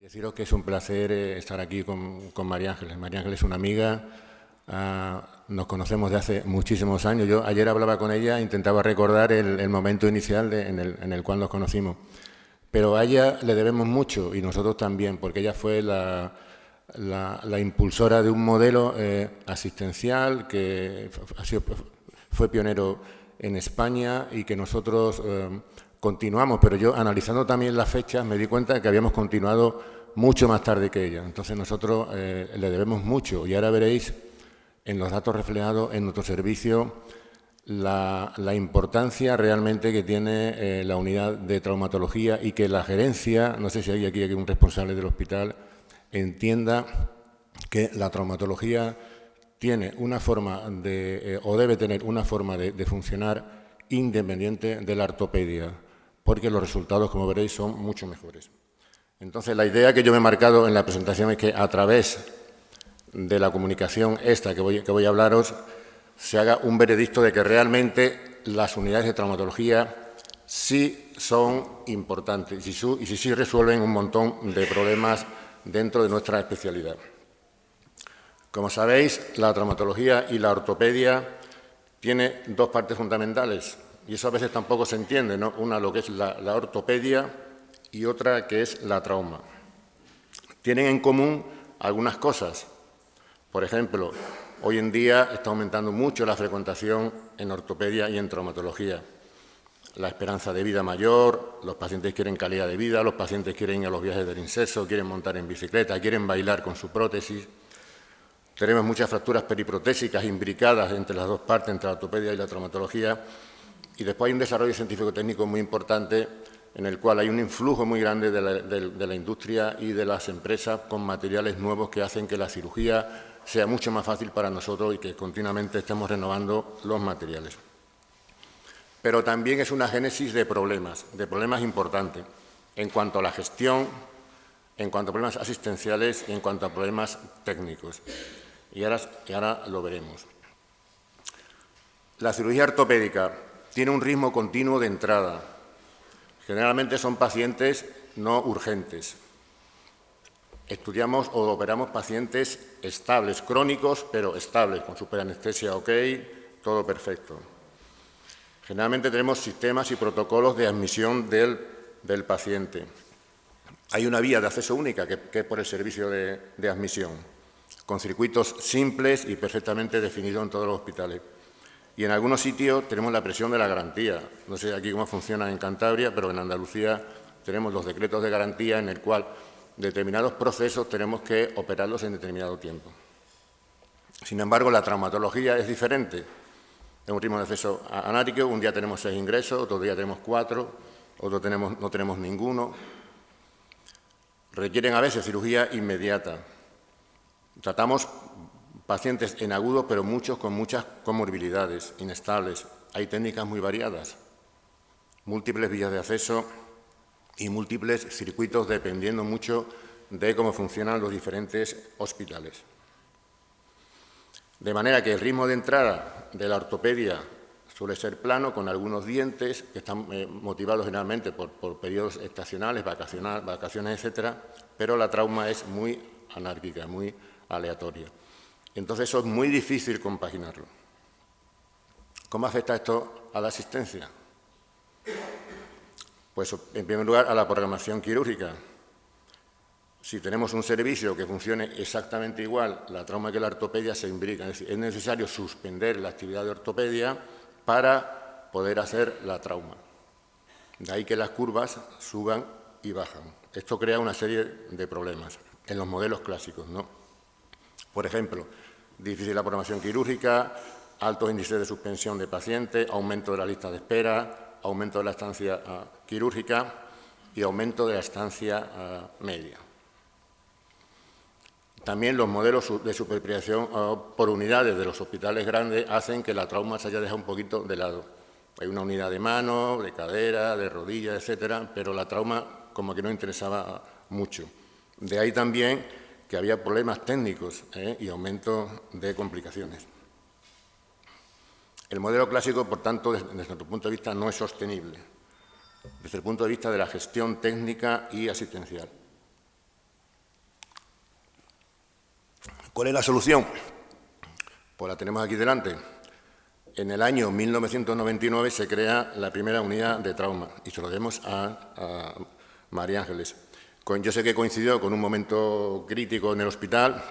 Deciros que es un placer estar aquí con María Ángeles. María Ángeles es una amiga, nos conocemos de hace muchísimos años. Yo ayer hablaba con ella, intentaba recordar el momento inicial en el cual nos conocimos. Pero a ella le debemos mucho y nosotros también, porque ella fue la impulsora de un modelo asistencial que fue pionero en España y que nosotros continuamos, pero yo analizando también las fechas me di cuenta de que habíamos continuado mucho más tarde que ella. Entonces nosotros le debemos mucho y ahora veréis en los datos reflejados en nuestro servicio la importancia realmente que tiene la unidad de traumatología y que la gerencia, no sé si hay aquí un responsable del hospital, entienda que la traumatología tiene una forma o debe tener una forma de funcionar independiente de la ortopedia, porque los resultados, como veréis, son mucho mejores. Entonces, la idea que yo me he marcado en la presentación es que a través de la comunicación esta que voy a hablaros, se haga un veredicto de que realmente las unidades de traumatología sí son importantes y sí resuelven un montón de problemas dentro de nuestra especialidad. Como sabéis, la traumatología y la ortopedia tiene dos partes fundamentales y eso a veces tampoco se entiende, ¿no? Una lo que es la ortopedia y otra que es la trauma. Tienen en común algunas cosas. Por ejemplo, hoy en día está aumentando mucho la frecuentación en ortopedia y en traumatología. La esperanza de vida mayor, los pacientes quieren calidad de vida, los pacientes quieren ir a los viajes del inserso, quieren montar en bicicleta, quieren bailar con su prótesis. Tenemos muchas fracturas periprotésicas imbricadas entre las dos partes, entre la ortopedia y la traumatología. Y después hay un desarrollo científico-técnico muy importante en el cual hay un influjo muy grande de la industria y de las empresas con materiales nuevos que hacen que la cirugía sea mucho más fácil para nosotros y que continuamente estemos renovando los materiales. Pero también es una génesis de problemas importantes en cuanto a la gestión, en cuanto a problemas asistenciales y en cuanto a problemas técnicos. Y ahora lo veremos. La cirugía ortopédica tiene un ritmo continuo de entrada. Generalmente son pacientes no urgentes. Estudiamos o operamos pacientes estables, crónicos, pero estables, con superanestesia ok, todo perfecto. Generalmente tenemos sistemas y protocolos de admisión del paciente. Hay una vía de acceso única, que es por el servicio de admisión, con circuitos simples y perfectamente definidos en todos los hospitales. Y en algunos sitios tenemos la presión de la garantía. No sé aquí cómo funciona en Cantabria, pero en Andalucía tenemos los decretos de garantía en el cual determinados procesos tenemos que operarlos en determinado tiempo. Sin embargo, la traumatología es diferente. Es un ritmo de acceso anárquico, un día tenemos 6 ingresos, otro día tenemos 4, otro no tenemos ninguno. Requieren a veces cirugía inmediata. Tratamos pacientes en agudo, pero muchos con muchas comorbilidades, inestables. Hay técnicas muy variadas, múltiples vías de acceso y múltiples circuitos dependiendo mucho de cómo funcionan los diferentes hospitales. De manera que el ritmo de entrada de la ortopedia suele ser plano, con algunos dientes que están motivados generalmente por periodos estacionales, vacaciones, etcétera, pero la trauma es muy anárquica, muy aleatoria. Entonces eso es muy difícil compaginarlo. ¿Cómo afecta esto a la asistencia? Pues en primer lugar a la programación quirúrgica. Si tenemos un servicio que funcione exactamente igual, la trauma que la ortopedia se imbrica. Es decir, es necesario suspender la actividad de ortopedia para poder hacer la trauma. De ahí que las curvas suban y bajan. Esto crea una serie de problemas en los modelos clásicos, ¿no? Por ejemplo, difícil la programación quirúrgica, altos índices de suspensión de pacientes, aumento de la lista de espera, aumento de la estancia quirúrgica y aumento de la estancia media. También los modelos de superprivación por unidades de los hospitales grandes hacen que la trauma se haya dejado un poquito de lado. Hay una unidad de mano, de cadera, de rodilla, etcétera, pero la trauma como que no interesaba mucho. De ahí también que había problemas técnicos y aumento de complicaciones. El modelo clásico, por tanto, desde nuestro punto de vista, no es sostenible, desde el punto de vista de la gestión técnica y asistencial. ¿Cuál es la solución? Pues la tenemos aquí delante. En el año 1999 se crea la primera unidad de trauma y se lo debemos a María Ángeles. Yo sé que coincidió con un momento crítico en el hospital,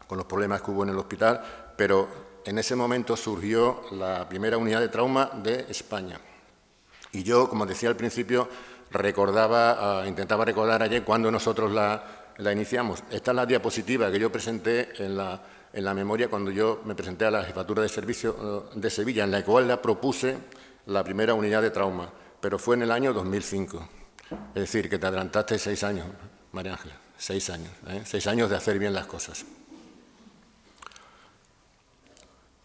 con los problemas que hubo en el hospital, pero en ese momento surgió la primera unidad de trauma de España. Y yo, como decía al principio, intentaba recordar ayer cuando nosotros la iniciamos. Esta es la diapositiva que yo presenté en la memoria cuando yo me presenté a la Jefatura de Servicio de Sevilla, en la cual la propuse la primera unidad de trauma, pero fue en el año 2005. Es decir, que te adelantaste 6 años, María Ángeles, 6 años, 6 años de hacer bien las cosas.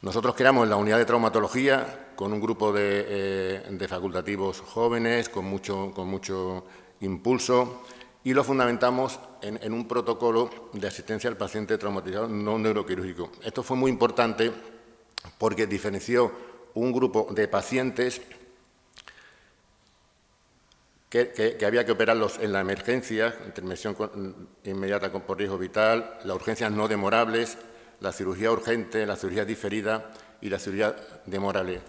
Nosotros creamos la unidad de traumatología con un grupo de facultativos jóvenes, con mucho impulso, y lo fundamentamos en un protocolo de asistencia al paciente traumatizado no neuroquirúrgico. Esto fue muy importante porque diferenció un grupo de pacientes que había que operarlos en la emergencia, intervención inmediata por riesgo vital, las urgencias no demorables, la cirugía urgente, la cirugía diferida y la cirugía demorable.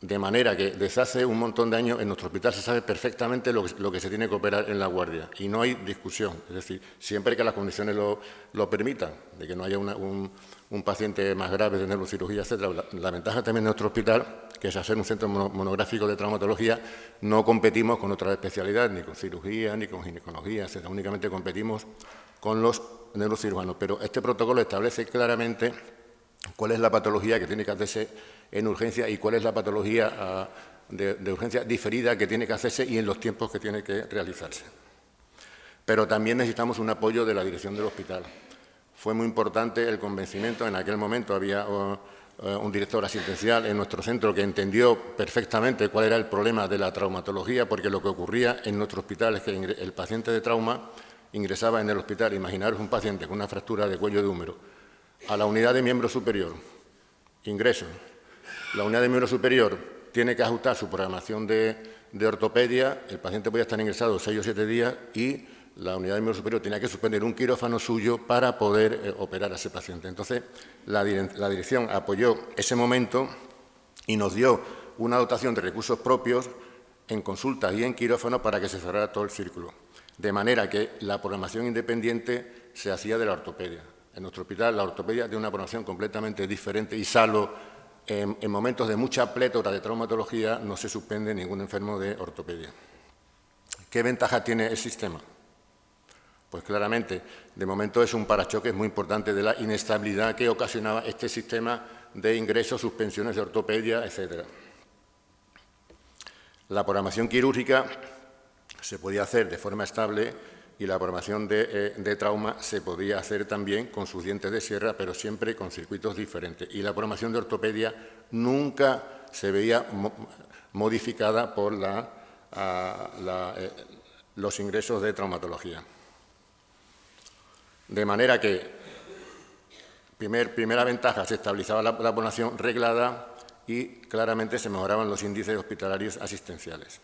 De manera que desde hace un montón de años en nuestro hospital se sabe perfectamente lo que se tiene que operar en la guardia y no hay discusión. Es decir, siempre que las condiciones lo permitan, de que no haya un paciente más grave de neurocirugía, etc. La ventaja también de nuestro hospital, que es hacer un centro monográfico de traumatología, no competimos con otras especialidades, ni con cirugía, ni con ginecología, etc. Únicamente competimos con los neurocirujanos. Pero este protocolo establece claramente cuál es la patología que tiene que hacerse en urgencia y cuál es la patología de urgencia diferida que tiene que hacerse y en los tiempos que tiene que realizarse. Pero también necesitamos un apoyo de la dirección del hospital. Fue muy importante el convencimiento. En aquel momento había un director asistencial en nuestro centro que entendió perfectamente cuál era el problema de la traumatología, porque lo que ocurría en nuestro hospital es que el paciente de trauma ingresaba en el hospital. Imaginaros un paciente con una fractura de cuello de húmero, a la unidad de miembro superior, ingreso. La unidad de miembro superior tiene que ajustar su programación de ortopedia, el paciente podía estar ingresado 6 o 7 días y la unidad de miembro superior tenía que suspender un quirófano suyo para poder operar a ese paciente. Entonces, la dirección apoyó ese momento y nos dio una dotación de recursos propios en consultas y en quirófano para que se cerrara todo el círculo. De manera que la programación independiente se hacía de la ortopedia. En nuestro hospital la ortopedia tiene una programación completamente diferente y salvo en momentos de mucha plétora de traumatología no se suspende ningún enfermo de ortopedia. ¿Qué ventaja tiene el sistema? Pues claramente, de momento es un parachoques muy importante de la inestabilidad que ocasionaba este sistema de ingresos, suspensiones de ortopedia, etc. La programación quirúrgica se podía hacer de forma estable y la programación de trauma se podía hacer también con sus dientes de sierra, pero siempre con circuitos diferentes. Y la programación de ortopedia nunca se veía modificada por los ingresos de traumatología. De manera que, primera ventaja, se estabilizaba la población reglada y claramente se mejoraban los índices hospitalarios asistenciales.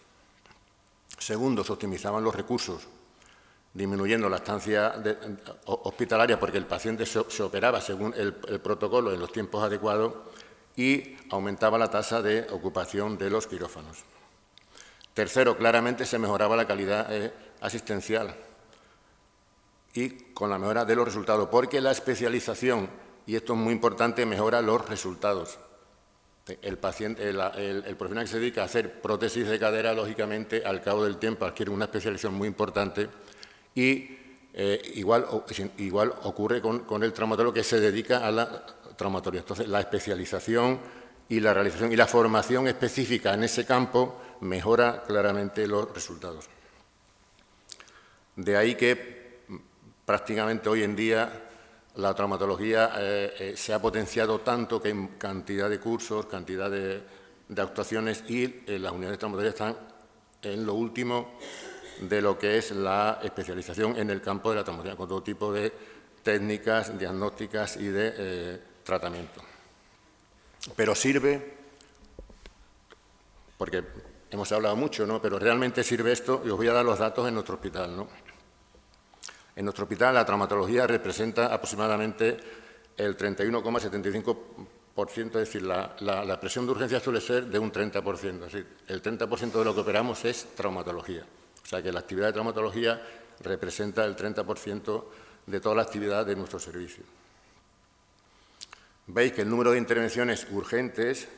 Segundo, se optimizaban los recursos, disminuyendo la estancia hospitalaria porque el paciente se operaba según el protocolo en los tiempos adecuados y aumentaba la tasa de ocupación de los quirófanos. Tercero, claramente se mejoraba la calidad asistencial y con la mejora de los resultados, porque la especialización, y esto es muy importante, mejora los resultados. El profesional que se dedica a hacer prótesis de cadera, lógicamente, al cabo del tiempo adquiere una especialización muy importante y igual ocurre con el traumatólogo que se dedica a la traumatología. Entonces, la especialización y la realización y la formación específica en ese campo mejora claramente los resultados. De ahí que prácticamente hoy en día la traumatología se ha potenciado tanto que en cantidad de cursos, cantidad de actuaciones y las unidades de traumatología están en lo último de lo que es la especialización en el campo de la traumatología, con todo tipo de técnicas diagnósticas y de tratamiento. Pero sirve, porque hemos hablado mucho, ¿no? Pero realmente sirve esto, y os voy a dar los datos en nuestro hospital, ¿no? En nuestro hospital la traumatología representa aproximadamente el 31,75%, es decir, la presión de urgencia suele ser de un 30%, es decir, el 30% de lo que operamos es traumatología. O sea que la actividad de traumatología representa el 30% de toda la actividad de nuestro servicio. Veis que el número de intervenciones urgentes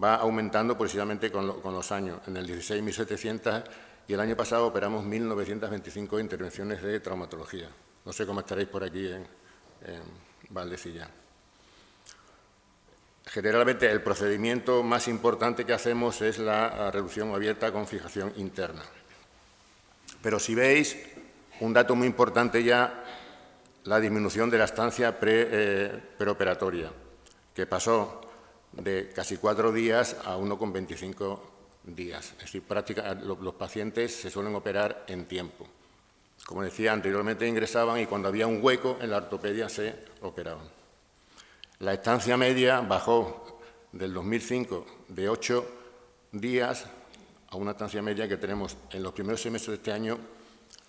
va aumentando progresivamente con los años. En el 16, 1.700 y el año pasado operamos 1.925 intervenciones de traumatología. No sé cómo estaréis por aquí en Valdecilla. Generalmente el procedimiento más importante que hacemos es la reducción abierta con fijación interna. Pero si veis, un dato muy importante ya, la disminución de la estancia preoperatoria, que pasó de casi 4 días a 1,25 días. Es decir, los pacientes se suelen operar en tiempo. Como decía, anteriormente ingresaban y cuando había un hueco en la ortopedia se operaban. La estancia media bajó del 2005 de 8 días a una estancia media que tenemos en los primeros semestres de este año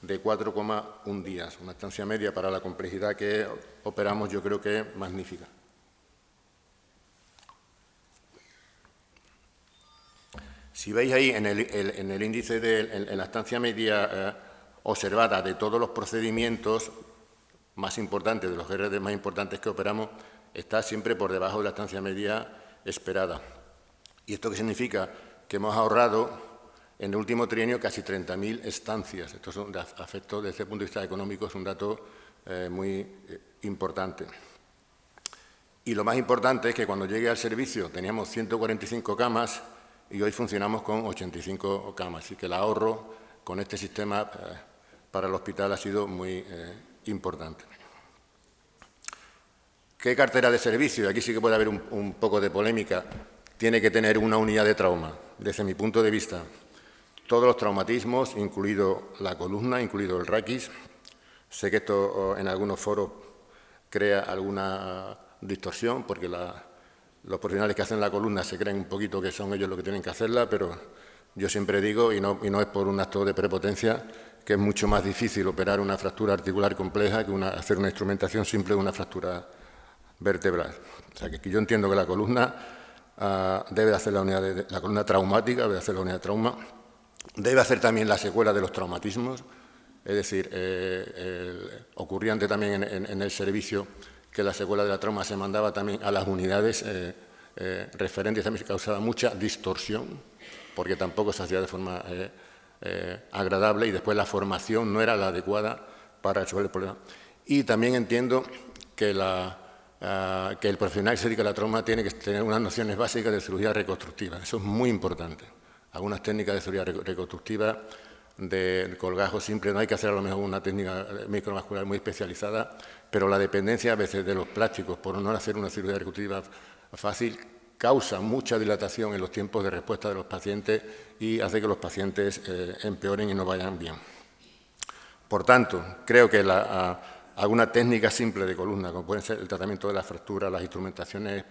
de 4,1 días. Una estancia media para la complejidad que operamos, yo creo que es magnífica. Si veis ahí en el índice en la estancia media observada de todos los procedimientos más importantes, de los GRD más importantes que operamos, está siempre por debajo de la estancia media esperada. ¿Y esto qué significa? Que hemos ahorrado en el último trienio casi 30.000 estancias. Esto es un afecto desde el punto de vista económico, es un dato muy importante. Y lo más importante es que cuando llegué al servicio teníamos 145 camas y hoy funcionamos con 85 camas. Así que el ahorro con este sistema para el hospital ha sido muy importante. ¿Qué cartera de servicio? Aquí sí que puede haber un poco de polémica. Tiene que tener una unidad de trauma. Desde mi punto de vista, todos los traumatismos, incluido la columna, incluido el raquis. Sé que esto en algunos foros crea alguna distorsión, porque los profesionales que hacen la columna se creen un poquito que son ellos los que tienen que hacerla, pero yo siempre digo, y no es por un acto de prepotencia, que es mucho más difícil operar una fractura articular compleja que hacer una instrumentación simple de una fractura vertebral. O sea, que yo entiendo que la columna debe hacer la columna traumática, debe hacer la unidad de trauma, debe hacer también la secuela de los traumatismos, es decir, ocurría antes también en el servicio que la secuela de la trauma se mandaba también a las unidades referentes, también se causaba mucha distorsión, porque tampoco se hacía de forma agradable y después la formación no era la adecuada para resolver el problema. Y también entiendo que el profesional que se dedica a la trauma tiene que tener unas nociones básicas de cirugía reconstructiva. Eso es muy importante. Algunas técnicas de cirugía reconstructiva, de colgajo simple, no hay que hacer a lo mejor una técnica microvascular muy especializada, pero la dependencia a veces de los plásticos por no hacer una cirugía reconstructiva fácil causa mucha dilatación en los tiempos de respuesta de los pacientes y hace que los pacientes empeoren y no vayan bien. Por tanto, creo que alguna técnica simple de columna, como pueden ser el tratamiento de la fractura, las instrumentaciones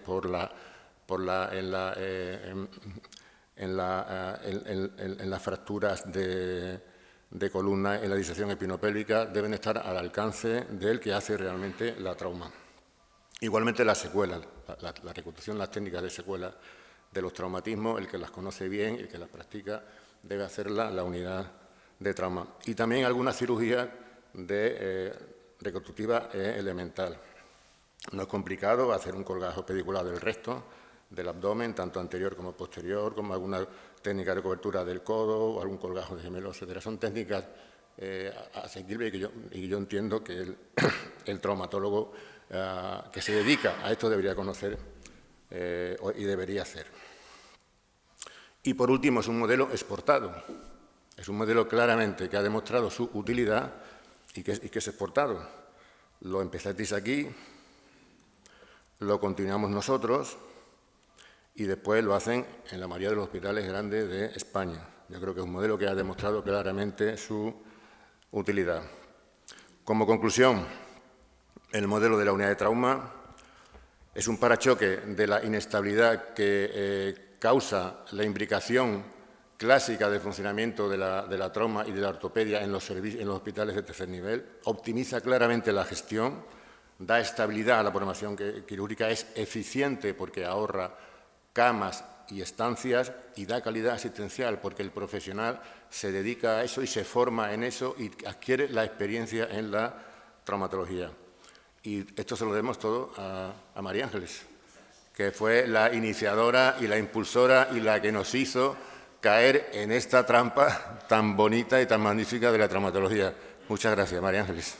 en las fracturas de columna, en la disección epinopélvica, deben estar al alcance del que hace realmente la trauma. Igualmente las secuelas, la reconstrucción, las técnicas de secuela de los traumatismos, el que las conoce bien, el que las practica, debe hacerla la unidad de trauma. Y también alguna cirugía reconstructiva elemental. No es complicado hacer un colgajo pedicular del recto, del abdomen, tanto anterior como posterior, como alguna técnica de cobertura del codo o algún colgajo de gemelo, etc. Son técnicas asequibles y yo entiendo que el traumatólogo que se dedica a esto debería conocer y debería hacer. Y por último, es un modelo exportado. Es un modelo claramente que ha demostrado su utilidad y que es exportado. Lo empezasteis aquí, lo continuamos nosotros y después lo hacen en la mayoría de los hospitales grandes de España. Yo creo que es un modelo que ha demostrado claramente su utilidad. Como conclusión, el modelo de la unidad de trauma es un parachoque de la inestabilidad que causa la imbricación clásica de funcionamiento de la trauma y de la ortopedia en los hospitales de tercer nivel, optimiza claramente la gestión, da estabilidad a la programación quirúrgica, es eficiente porque ahorra camas y estancias y da calidad asistencial porque el profesional se dedica a eso y se forma en eso y adquiere la experiencia en la traumatología. Y esto se lo debemos todo a María Ángeles, que fue la iniciadora y la impulsora y la que nos hizo caer en esta trampa tan bonita y tan magnífica de la traumatología. Muchas gracias, María Ángeles.